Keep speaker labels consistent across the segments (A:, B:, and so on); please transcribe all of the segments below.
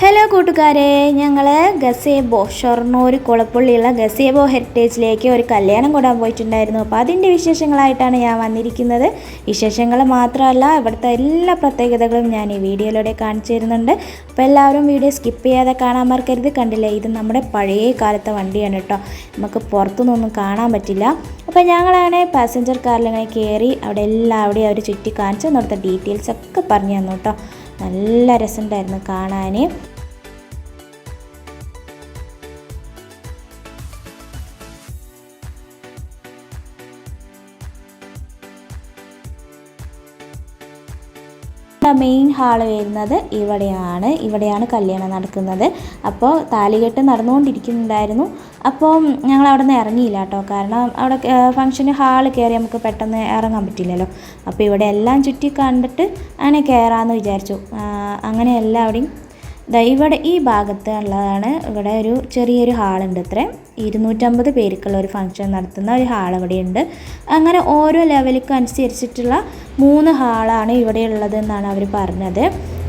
A: Hello കൂട്ടുകാരെ, ഞങ്ങൾ ഗസേബോ ഷൊർണൂർ കുളപ്പുള്ളിയുള്ള ഗസേബോ ഹെറിറ്റേജിലേക്ക് ഒരു കല്യാണം കൂടാൻ പോയിട്ടുണ്ടായിരുന്നു. അപ്പോൾ അതിൻ്റെ വിശേഷങ്ങളായിട്ടാണ് ഞാൻ വന്നിരിക്കുന്നത്. വിശേഷങ്ങൾ മാത്രമല്ല, ഇവിടുത്തെ എല്ലാ പ്രത്യേകതകളും ഞാൻ ഈ വീഡിയോയിലൂടെ കാണിച്ചു തരുന്നുണ്ട്. അപ്പോൾ എല്ലാവരും വീഡിയോ സ്കിപ്പ് ചെയ്യാതെ കാണാൻ മറക്കരുത്. കണ്ടില്ലേ, ഇത് നമ്മുടെ പഴയ കാലത്തെ വണ്ടിയാണ് കേട്ടോ, നമുക്ക് പുറത്തുനിന്നൊന്നും കാണാൻ പറ്റില്ല. അപ്പോൾ ഞങ്ങളാണ് പാസഞ്ചർ കാറിലിങ്ങനെ കയറി അവിടെ എല്ലാവിടെയും അവർ ചുറ്റി കാണിച്ച് അവിടുത്തെ ഡീറ്റെയിൽസ് ഒക്കെ പറഞ്ഞു തന്നു കേട്ടോ. നല്ല രസമുണ്ടായിരുന്നു കാണാൻ. മെയിൻ ഹാള് വരുന്നത് ഇവിടെയാണ് കല്യാണം നടക്കുന്നത്. അപ്പോൾ താലികെട്ട് നടന്നുകൊണ്ടിരിക്കുന്നുണ്ടായിരുന്നു. അപ്പോൾ ഞങ്ങൾ അവിടെ നിന്ന് ഇറങ്ങിയില്ല കേട്ടോ, കാരണം അവിടെ ഫംഗ്ഷന് ഹാള് കയറി നമുക്ക് പെട്ടെന്ന് ഇറങ്ങാൻ പറ്റില്ലല്ലോ. അപ്പോൾ ഇവിടെ എല്ലാം ചുറ്റി കണ്ടിട്ട് അങ്ങനെ കയറാമെന്ന് വിചാരിച്ചു. അങ്ങനെ എല്ലാവിടെയും ഇവിടെ ഈ ഭാഗത്ത് ഉള്ളതാണ്. ഇവിടെ ഒരു ചെറിയൊരു ഹാളുണ്ട്, ഇത്രയും 250 പേർക്കുള്ള ഒരു ഫംഗ്ഷൻ നടത്തുന്ന ഒരു ഹാൾ ഇവിടെയുണ്ട്. അങ്ങനെ ഓരോ ലെവലിക്കും അനുസരിച്ചിട്ടുള്ള 3 ഹാളാണ് ഇവിടെ ഉള്ളതെന്നാണ് അവർ പറഞ്ഞത്.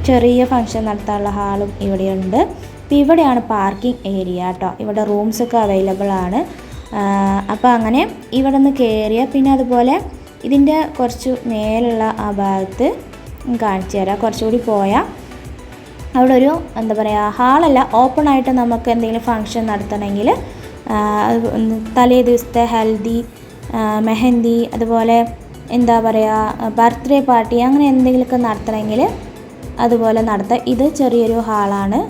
A: ചെറിയ ഫംഗ്ഷൻ നടത്താനുള്ള ഹാളും ഇവിടെയുണ്ട്. അപ്പോൾ ഇവിടെയാണ് പാർക്കിംഗ് ഏരിയ കേട്ടോ, ഇവിടെ റൂംസൊക്കെ അവൈലബിൾ ആണ്. അപ്പോൾ അങ്ങനെ ഇവിടെ നിന്ന് കയറിയ പിന്നെ അതുപോലെ ഇതിൻ്റെ കുറച്ച് മേലുള്ള ആ ഭാഗത്ത് കാണിച്ചു തരാം. കുറച്ചുകൂടി പോയാൽ അവിടെ ഒരു എന്താ പറയുക, ഹാളല്ല, ഓപ്പണായിട്ട് നമുക്ക് എന്തെങ്കിലും ഫംഗ്ഷൻ നടത്തണമെങ്കിൽ തലേ ദിവസത്തെ ഹൽദി, മെഹന്തി, അതുപോലെ എന്താ പറയുക ബർത്ത്ഡേ പാർട്ടി, അങ്ങനെ എന്തെങ്കിലുമൊക്കെ നടത്തണമെങ്കിൽ അതുപോലെ നടത്താം. ഇത് ചെറിയൊരു ഹാളാണ്.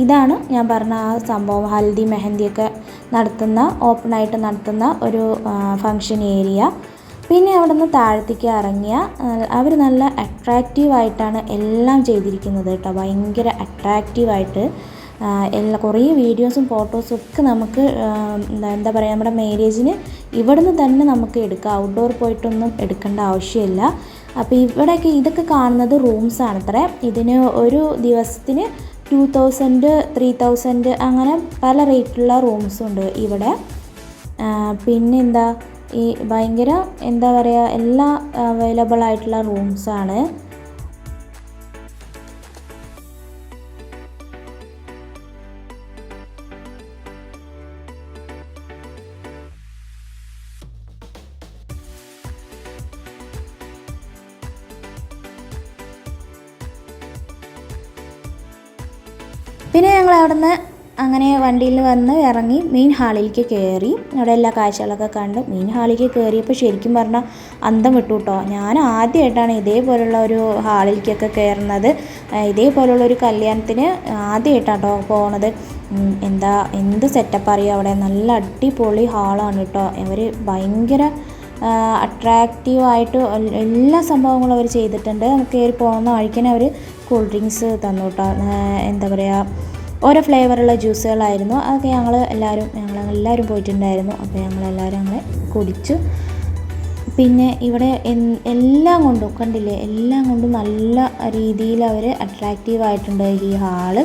A: ഇതാണ് ഞാൻ പറഞ്ഞ ആ സംഭവം, ഹൽദി മെഹന്തിയൊക്കെ നടത്തുന്ന, ഓപ്പണായിട്ട് നടത്തുന്ന ഒരു ഫംഗ്ഷൻ ഏരിയ. പിന്നെ അവിടെ നിന്ന് താഴത്തേക്ക് ഇറങ്ങിയ അവർ നല്ല അട്രാക്റ്റീവായിട്ടാണ് എല്ലാം ചെയ്തിരിക്കുന്നത് കേട്ടോ, ഭയങ്കര അട്രാക്റ്റീവായിട്ട്. കുറേ വീഡിയോസും ഫോട്ടോസും ഒക്കെ നമുക്ക് എന്താ പറയുക, നമ്മുടെ മാരേജിന് ഇവിടുന്ന് തന്നെ നമുക്ക് എടുക്കാം, ഔട്ട്ഡോർ പോയിട്ടൊന്നും എടുക്കേണ്ട ആവശ്യമില്ല. അപ്പോൾ ഇവിടെയൊക്കെ ഇതൊക്കെ കാണുന്നത് റൂംസാണ് അത്ര. ഇതിന് ഒരു ദിവസത്തിന് 2000, 3000 അങ്ങനെ പല റേറ്റിലുള്ള റൂംസുണ്ട് ഇവിടെ. പിന്നെന്താ, ഈ ഭയങ്കര എന്താ പറയുക, എല്ലാ അവൈലബിൾ ആയിട്ടുള്ള റൂംസാണ്. പിന്നെ ഞങ്ങൾ അവിടെ നിന്ന് അങ്ങനെ വണ്ടിയിൽ വന്ന് ഇറങ്ങി മെയിൻ ഹാളിലേക്ക് കയറി. അവിടെ എല്ലാ കാഴ്ചകളൊക്കെ കണ്ട് മെയിൻ ഹാളിലേക്ക് കയറിയപ്പോൾ ശരിക്കും പറഞ്ഞാൽ അന്തം വിട്ടു കേട്ടോ. ഞാൻ ആദ്യമായിട്ടാണ് ഇതേപോലുള്ള ഒരു ഹാളിലേക്കൊക്കെ കയറുന്നത്. ഇതേപോലുള്ളൊരു കല്യാണത്തിന് ആദ്യമായിട്ടാണ് കേട്ടോ പോണത്. എന്ത് സെറ്റപ്പ് അറിയാം അവിടെ, നല്ല അടിപൊളി ഹാളാണ് കേട്ടോ. അവർ ഭയങ്കര അട്രാക്റ്റീവായിട്ട് എല്ലാ സംഭവങ്ങളും അവർ ചെയ്തിട്ടുണ്ട്. നമുക്ക് കയറി പോകുന്ന വഴിക്കന്നെ അവർ കൂൾ ഡ്രിങ്ക്സ് തന്നു കേട്ടോ. എന്താ പറയുക, ഓരോ ഫ്ലേവറുള്ള ജ്യൂസുകളായിരുന്നു. അതൊക്കെ ഞങ്ങളെല്ലാവരും പോയിട്ടുണ്ടായിരുന്നു. അപ്പോൾ ഞങ്ങളെല്ലാവരും അങ്ങനെ കുടിച്ചു. പിന്നെ ഇവിടെ എല്ലാം കൊണ്ടും കണ്ടില്ലേ, എല്ലാം കൊണ്ടും നല്ല രീതിയിൽ അവർ അട്രാക്റ്റീവായിട്ടുണ്ട് ഈ ഹാള്.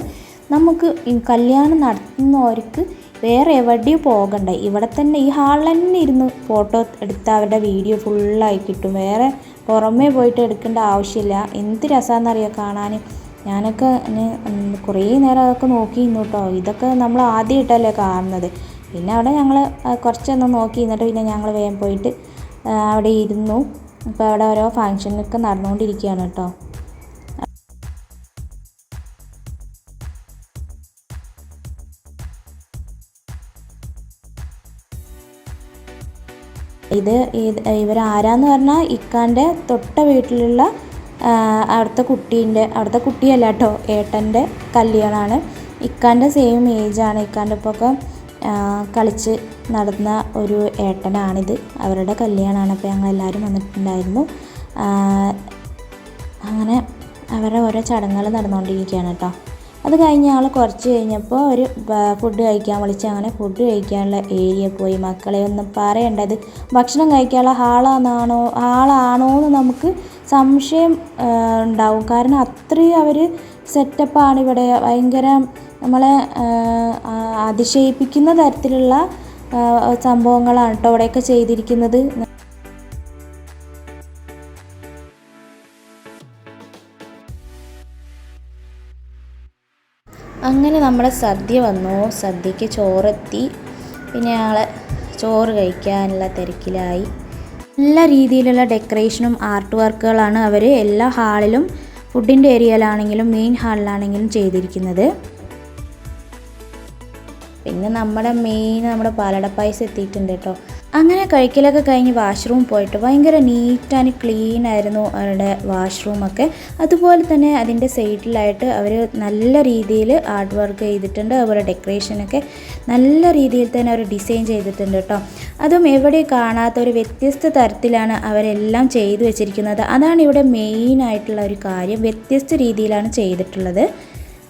A: നമുക്ക് കല്യാണം നടത്തുന്നവർക്ക് വേറെ എവിടെയും പോകണ്ട, ഇവിടെ തന്നെ ഈ ഹാളിൽ തന്നെ ഇരുന്ന് ഫോട്ടോ എടുത്താൽ അവരുടെ വീഡിയോ ഫുള്ളായി കിട്ടും. വേറെ പുറമേ പോയിട്ട് എടുക്കേണ്ട ആവശ്യമില്ല. എന്ത് രസമാണെന്നറിയാം കാണാൻ. ഞാനൊക്കെ കുറേ നേരം അതൊക്കെ നോക്കി നിന്നു കേട്ടോ. ഇതൊക്കെ നമ്മൾ ആദ്യമായിട്ടല്ലേ കാണുന്നത്. പിന്നെ അവിടെ ഞങ്ങൾ കുറച്ചൊന്ന് നോക്കി നിന്നിട്ട് പിന്നെ ഞങ്ങൾ വേഗം പോയിട്ട് അവിടെ ഇരുന്നു. അപ്പോൾ അവിടെ ഓരോ ഫങ്ഷനൊക്കെ നടന്നുകൊണ്ടിരിക്കുകയാണ് കേട്ടോ. ഇവരാരാന്ന് പറഞ്ഞാൽ ഇക്കാൻ്റെ തൊട്ട വീട്ടിലുള്ള അവിടുത്തെ കുട്ടിയല്ല കേട്ടോ, ഏട്ടൻ്റെ കല്യാണമാണ്. ഇക്കാൻ്റെ സെയിം ഏജാണ്, ഇക്കാൻ്റെ ഒപ്പമൊക്കെ കളിച്ച് നടന്ന ഒരു ഏട്ടനാണിത്. അവരുടെ കല്യാണമാണ്. അപ്പോൾ ഞങ്ങളെല്ലാവരും വന്നിട്ടുണ്ടായിരുന്നു. അങ്ങനെ അവരുടെ ഓരോ ചടങ്ങുകൾ നടന്നുകൊണ്ടിരിക്കുകയാണ് കേട്ടോ. അത് കഴിഞ്ഞ് ഞങ്ങൾ കുറച്ച് കഴിഞ്ഞപ്പോൾ ഒരു ഫുഡ് കഴിക്കാൻ വിളിച്ച് അങ്ങനെ ഫുഡ് കഴിക്കാനുള്ള ഏരിയ പോയി. മക്കളെ ഒന്നും പറയേണ്ടത്, ഭക്ഷണം കഴിക്കാനുള്ള ഹാളാണോ എന്ന് നമുക്ക് സംശയം ഉണ്ടാവും. കാരണം അത്രയും അവർ സെറ്റപ്പാണ് ഇവിടെ. ഭയങ്കര നമ്മളെ അതിശയിപ്പിക്കുന്ന തരത്തിലുള്ള സംഭവങ്ങളാണ് കേട്ടോ ഇവിടെയൊക്കെ ചെയ്തിരിക്കുന്നത്. അങ്ങനെ നമ്മുടെ സദ്യ വന്നു. സദ്യക്ക് ചോറെത്തി. പിന്നെ ഞങ്ങൾ ചോറ് കഴിക്കാനുള്ള തിരക്കിലായി. നല്ല രീതിയിലുള്ള ഡെക്കറേഷനും ആർട്ട് വർക്കുകളാണ് അവർ എല്ലാ ഹാളിലും, ഫുഡിൻ്റെ ഏരിയയിലാണെങ്കിലും മെയിൻ ഹാളിലാണെങ്കിലും ചെയ്തിരിക്കുന്നത്. പിന്നെ നമ്മുടെ പാലട പായസം എത്തിയിട്ടുണ്ട് കേട്ടോ. അങ്ങനെ കഴിക്കലൊക്കെ കഴിഞ്ഞ് വാഷ്റൂം പോയിട്ട് ഭയങ്കര നീറ്റ് ആൻഡ് ക്ലീൻ ആയിരുന്നു അവരുടെ വാഷ്റൂമൊക്കെ. അതുപോലെ തന്നെ അതിൻ്റെ സൈഡിലായിട്ട് അവർ നല്ല രീതിയിൽ ആർട്ട് വർക്ക് ചെയ്തിട്ടുണ്ട്. അതുപോലെ ഡെക്കറേഷനൊക്കെ നല്ല രീതിയിൽ തന്നെ അവർ ഡിസൈൻ ചെയ്തിട്ടുണ്ട് കേട്ടോ. അതും എവിടെ കാണാത്ത ഒരു വ്യത്യസ്ത തരത്തിലാണ് അവരെല്ലാം ചെയ്തു വെച്ചിരിക്കുന്നത്. അതാണ് ഇവിടെ മെയിനായിട്ടുള്ള ഒരു കാര്യം. വ്യത്യസ്ത രീതിയിലാണ് ചെയ്തിട്ടുള്ളത്.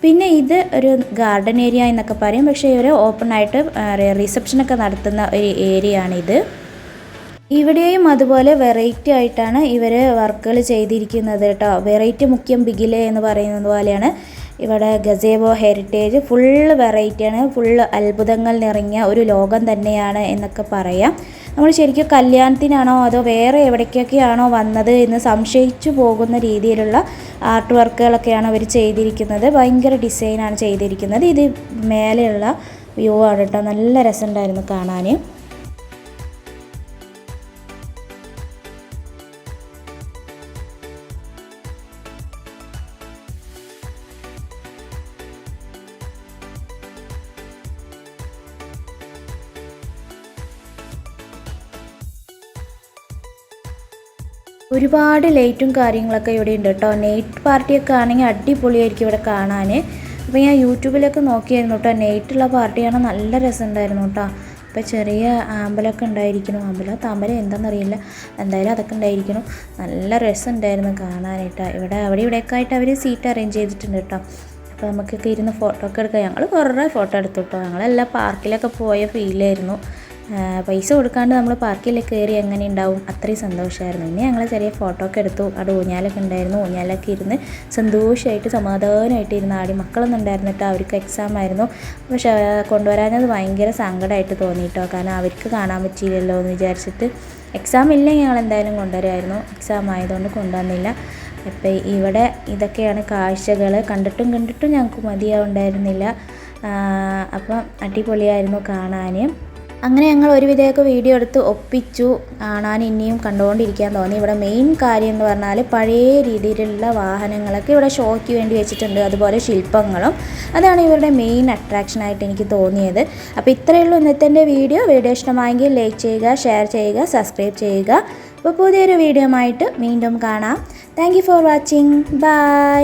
A: പിന്നെ ഇത് ഒരു ഗാർഡൻ ഏരിയ എന്നൊക്കെ പറയും. പക്ഷേ ഇവർ ഓപ്പണായിട്ട് റിസപ്ഷനൊക്കെ നടത്തുന്ന ഒരു ഏരിയ ആണിത്. ഇവിടെയും അതുപോലെ വെറൈറ്റി ആയിട്ടാണ് ഇവർ വർക്കുകൾ ചെയ്തിരിക്കുന്നത് കേട്ടോ. വെറൈറ്റി മുഖ്യം ബിഗിലെ എന്ന് പറയുന്നത് പോലെയാണ് ഇവിടെ ഗസേബോ ഹെറിറ്റേജ്. ഫുള്ള് വെറൈറ്റിയാണ്, ഫുള്ള് അത്ഭുതങ്ങൾ നിറഞ്ഞ ഒരു ലോകം തന്നെയാണ് എന്നൊക്കെ പറയാം. നമ്മൾ ശരിക്കും കല്യാണത്തിനാണോ അതോ വേറെ എവിടേക്കൊക്കെയാണോ വന്നത് എന്ന് സംശയിച്ചു പോകുന്ന രീതിയിലുള്ള ആർട്ട് വർക്കുകളൊക്കെയാണ് അവർ ചെയ്തിരിക്കുന്നത്. ഭയങ്കര ഡിസൈനാണ് ചെയ്തിരിക്കുന്നത്. ഇത് മേലെയുള്ള വ്യൂ ആണ് കേട്ടോ. നല്ല രസമുണ്ടായിരുന്നു കാണാൻ. ഒരുപാട് ലൈറ്റും കാര്യങ്ങളൊക്കെ ഇവിടെ ഉണ്ട് കേട്ടോ. നൈറ്റ് പാർട്ടിയൊക്കെ ആണെങ്കിൽ അടിപൊളിയായിരിക്കും ഇവിടെ കാണാൻ. അപ്പോൾ ഞാൻ യൂട്യൂബിലൊക്കെ നോക്കിയായിരുന്നു കേട്ടോ. നൈറ്റുള്ള പാർട്ടിയാണ്, നല്ല രസമുണ്ടായിരുന്നു കേട്ടോ. അപ്പോൾ ചെറിയ ആമ്പലൊക്കെ ഉണ്ടായിരിക്കണം. താമര എന്താണെന്നറിയില്ല, എന്തായാലും അതൊക്കെ ഉണ്ടായിരിക്കണം. നല്ല രസമുണ്ടായിരുന്നു കാണാനായിട്ട്. അവിടെ ഇവിടെയൊക്കെ ആയിട്ട് അവർ സീറ്റ് അറേഞ്ച് ചെയ്തിട്ടുണ്ട് കേട്ടോ. അപ്പോൾ നമുക്കൊക്കെ ഇരുന്ന് ഫോട്ടോ ഒക്കെ എടുക്കാം. ഞങ്ങൾ കുറേ ഫോട്ടോ എടുത്തു കേട്ടോ. ഞങ്ങളെല്ലാം പാർക്കിലൊക്കെ പോയ ഫീലായിരുന്നു. പൈസ കൊടുക്കാണ്ട് നമ്മൾ പാർക്കിലേക്ക് കയറി എങ്ങനെ ഉണ്ടാവും, അത്രയും സന്തോഷമായിരുന്നു. പിന്നെ ഞങ്ങൾ ചെറിയ ഫോട്ടോ ഒക്കെ എടുത്തു. അവിടെ ഊഞ്ഞാലൊക്കെ ഉണ്ടായിരുന്നു. ഊഞ്ഞാലൊക്കെ ഇരുന്ന് സന്തോഷമായിട്ട് സമാധാനമായിട്ട് ഇരുന്ന് ആടി. മക്കളൊന്നും ഉണ്ടായിരുന്നിട്ട്, അവർക്ക് എക്സാം ആയിരുന്നു. പക്ഷേ കൊണ്ടുവരാനത് ഭയങ്കര സങ്കടമായിട്ട് തോന്നിയിട്ടോ. കാരണം അവർക്ക് കാണാൻ പറ്റിയില്ലല്ലോ എന്ന് വിചാരിച്ചിട്ട്. എക്സാം ഇല്ലെങ്കിൽ ഞങ്ങൾ എന്തായാലും കൊണ്ടുവരുമായിരുന്നു. എക്സാം ആയതുകൊണ്ട് കൊണ്ടുവന്നില്ല. അപ്പോൾ ഇവിടെ ഇതൊക്കെയാണ് കാഴ്ചകൾ. കണ്ടിട്ടും ഞങ്ങൾക്ക് മതിയാവുണ്ടായിരുന്നില്ല. അപ്പം അടിപൊളിയായിരുന്നു കാണാൻ. അങ്ങനെ ഞങ്ങൾ ഒരുവിധമൊക്കെ വീഡിയോ എടുത്ത് ഒപ്പിച്ചു. കാണാൻ ഇനിയും കണ്ടുകൊണ്ടിരിക്കാൻ തോന്നി. ഇവിടെ മെയിൻ കാര്യം എന്ന് പറഞ്ഞാൽ പഴയ രീതിയിലുള്ള വാഹനങ്ങളൊക്കെ ഇവിടെ ഷോയ്ക്ക് വേണ്ടി വെച്ചിട്ടുണ്ട്. അതുപോലെ ശില്പങ്ങളും. അതാണ് ഇവരുടെ മെയിൻ അട്രാക്ഷനായിട്ട് എനിക്ക് തോന്നിയത്. അപ്പോൾ ഇത്രയേ ഉള്ളൂ ഇന്നത്തെ എൻ്റെ വീഡിയോ. ഇഷ്ടമായെങ്കിൽ ലൈക്ക് ചെയ്യുക, ഷെയർ ചെയ്യുക, സബ്സ്ക്രൈബ് ചെയ്യുക. അപ്പോൾ പുതിയൊരു വീഡിയോ ആയിട്ട് വീണ്ടും കാണാം. Thank you for watching. By.